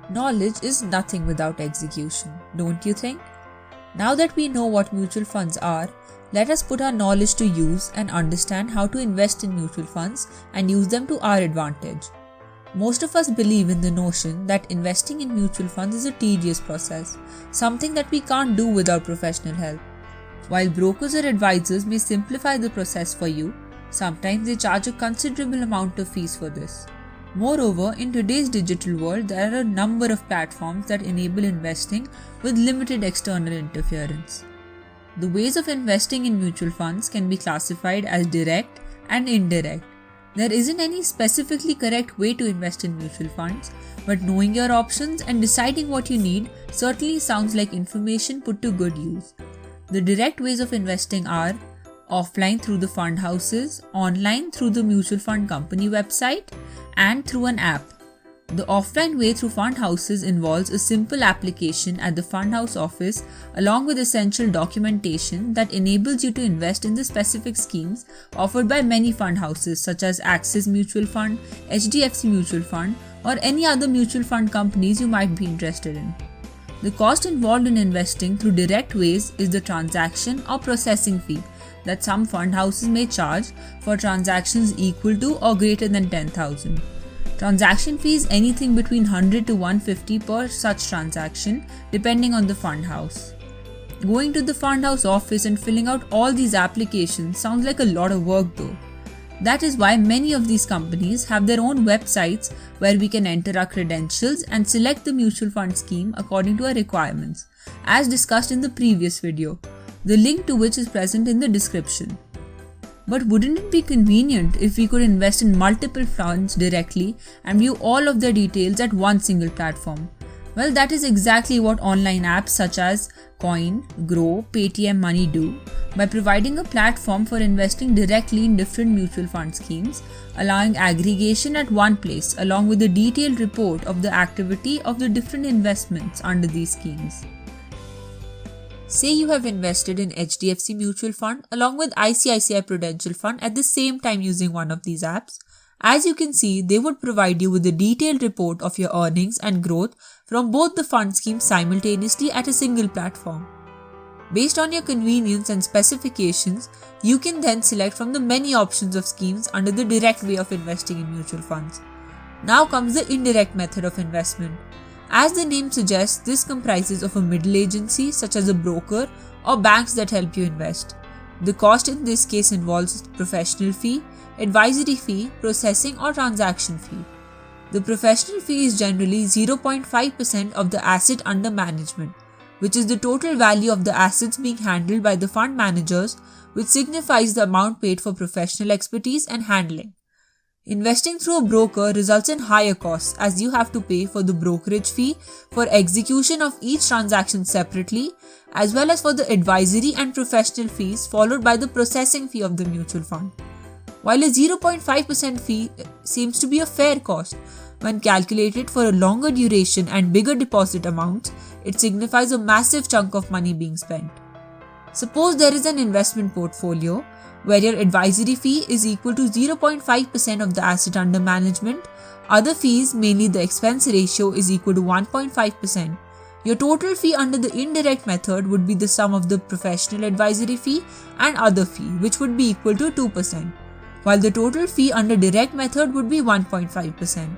Knowledge is nothing without execution, don't you think? Now that we know what mutual funds are, let us put our knowledge to use and understand how to invest in mutual funds and use them to our advantage. Most of us believe in the notion that investing in mutual funds is a tedious process, something that we can't do without professional help. While brokers or advisors may simplify the process for you, sometimes they charge a considerable amount of fees for this. Moreover, in today's digital world, there are a number of platforms that enable investing with limited external interference. The ways of investing in mutual funds can be classified as direct and indirect. There isn't any specifically correct way to invest in mutual funds, but knowing your options and deciding what you need certainly sounds like information put to good use. The direct ways of investing are offline through the fund houses, online through the mutual fund company website, and through an app. The offline way through fund houses involves a simple application at the fund house office along with essential documentation that enables you to invest in the specific schemes offered by many fund houses such as Axis Mutual Fund, HDFC Mutual Fund, or any other mutual fund companies you might be interested in. The cost involved in investing through direct ways is the transaction or processing fee that some fund houses may charge for transactions equal to or greater than 10,000. Transaction fee is anything between 100 to 150 per such transaction depending on the fund house. Going to the fund house office and filling out all these applications sounds like a lot of work though. That is why many of these companies have their own websites where we can enter our credentials and select the mutual fund scheme according to our requirements, as discussed in the previous video, the link to which is present in the description. But wouldn't it be convenient if we could invest in multiple funds directly and view all of their details at one single platform? Well, that is exactly what online apps such as Coin, Groww, paytmmoney do by providing a platform for investing directly in different mutual fund schemes, allowing aggregation at one place along with a detailed report of the activity of the different investments under these schemes. Say you have invested in HDFC Mutual Fund along with ICICI Prudential Fund at the same time using one of these apps. As you can see, they would provide you with a detailed report of your earnings and growth from both the fund schemes simultaneously at a single platform. Based on your convenience and specifications, you can then select from the many options of schemes under the direct way of investing in mutual funds. Now comes the indirect method of investment. As the name suggests, this comprises of a middle agency such as a broker or banks that help you invest. The cost in this case involves professional fee, advisory fee, processing or transaction fee. The professional fee is generally 0.5% of the asset under management, which is the total value of the assets being handled by the fund managers, which signifies the amount paid for professional expertise and handling. Investing through a broker results in higher costs as you have to pay for the brokerage fee for execution of each transaction separately, as well as for the advisory and professional fees followed by the processing fee of the mutual fund. While a 0.5% fee seems to be a fair cost, when calculated for a longer duration and bigger deposit amounts, it signifies a massive chunk of money being spent. Suppose there is an investment portfolio where your advisory fee is equal to 0.5% of the asset under management, other fees, mainly the expense ratio, is equal to 1.5%. Your total fee under the indirect method would be the sum of the professional advisory fee and other fee, which would be equal to 2%, while the total fee under direct method would be 1.5%.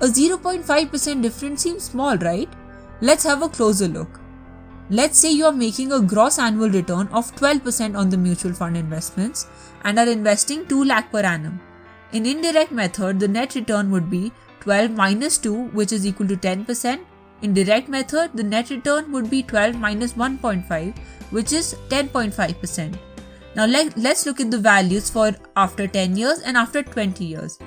A 0.5% difference seems small, right? Let's have a closer look. Let's say you are making a gross annual return of 12% on the mutual fund investments and are investing 2 lakh per annum. In indirect method, the net return would be 12 minus 2, which is equal to 10%. In direct method, the net return would be 12 minus 1.5, which is 10.5%. Now let's look at the values for after 10 years and after 20 years.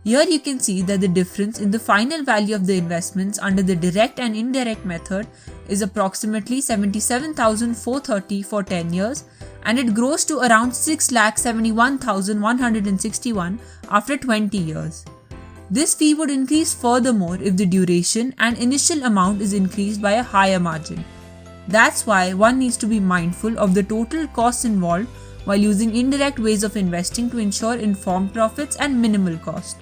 Here you can see that the difference in the final value of the investments under the direct and indirect method is approximately 77,430 for 10 years, and it grows to around 6,71,161 after 20 years. This fee would increase furthermore if the duration and initial amount is increased by a higher margin. That's why one needs to be mindful of the total costs involved while using indirect ways of investing to ensure informed profits and minimal cost.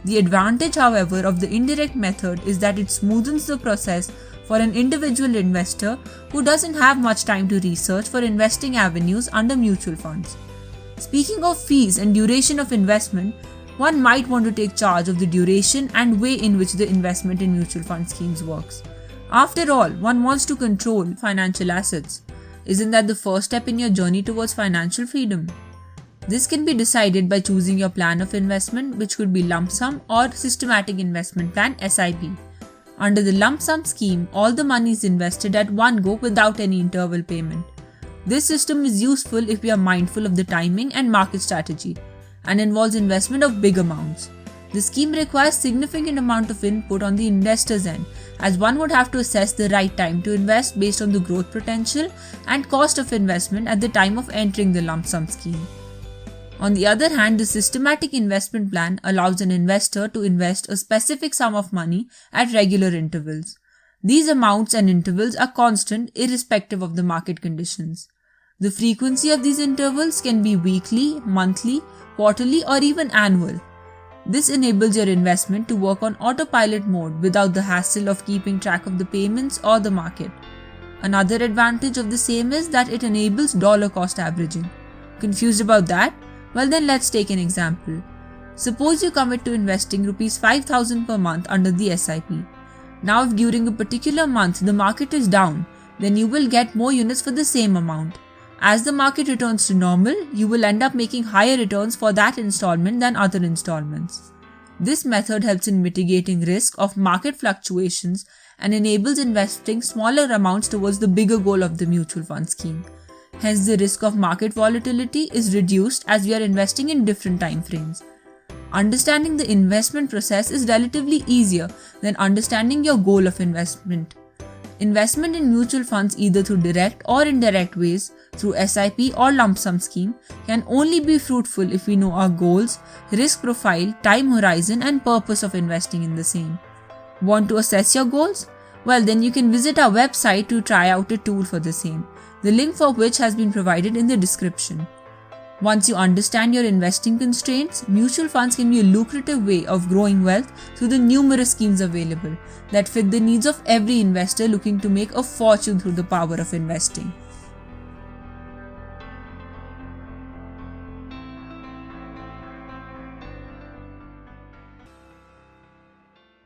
The advantage, however, of the indirect method is that it smoothens the process for an individual investor who doesn't have much time to research for investing avenues under mutual funds. Speaking of fees and duration of investment, one might want to take charge of the duration and way in which the investment in mutual fund schemes works. After all, one wants to control financial assets. Isn't that the first step in your journey towards financial freedom? This can be decided by choosing your plan of investment, which could be lump sum or systematic investment plan (SIP). Under the lump sum scheme, all the money is invested at one go without any interval payment. This system is useful if we are mindful of the timing and market strategy and involves investment of big amounts. The scheme requires significant amount of input on the investor's end, as one would have to assess the right time to invest based on the growth potential and cost of investment at the time of entering the lump sum scheme. On the other hand, the systematic investment plan allows an investor to invest a specific sum of money at regular intervals. These amounts and intervals are constant irrespective of the market conditions. The frequency of these intervals can be weekly, monthly, quarterly, or even annual. This enables your investment to work on autopilot mode without the hassle of keeping track of the payments or the market. Another advantage of the same is that it enables dollar cost averaging. Confused about that? Well then, let's take an example. Suppose you commit to investing Rs 5,000 per month under the SIP. Now if during a particular month the market is down, then you will get more units for the same amount. As the market returns to normal, you will end up making higher returns for that installment than other installments. This method helps in mitigating risk of market fluctuations and enables investing smaller amounts towards the bigger goal of the mutual fund scheme. Hence, the risk of market volatility is reduced as we are investing in different time frames. Understanding the investment process is relatively easier than understanding your goal of investment. Investment in mutual funds either through direct or indirect ways, through SIP or lump sum scheme, can only be fruitful if we know our goals, risk profile, time horizon and purpose of investing in the same. Want to assess your goals? Well then you can visit our website to try out a tool for the same, the link for which has been provided in the description. Once you understand your investing constraints, mutual funds can be a lucrative way of growing wealth through the numerous schemes available that fit the needs of every investor looking to make a fortune through the power of investing.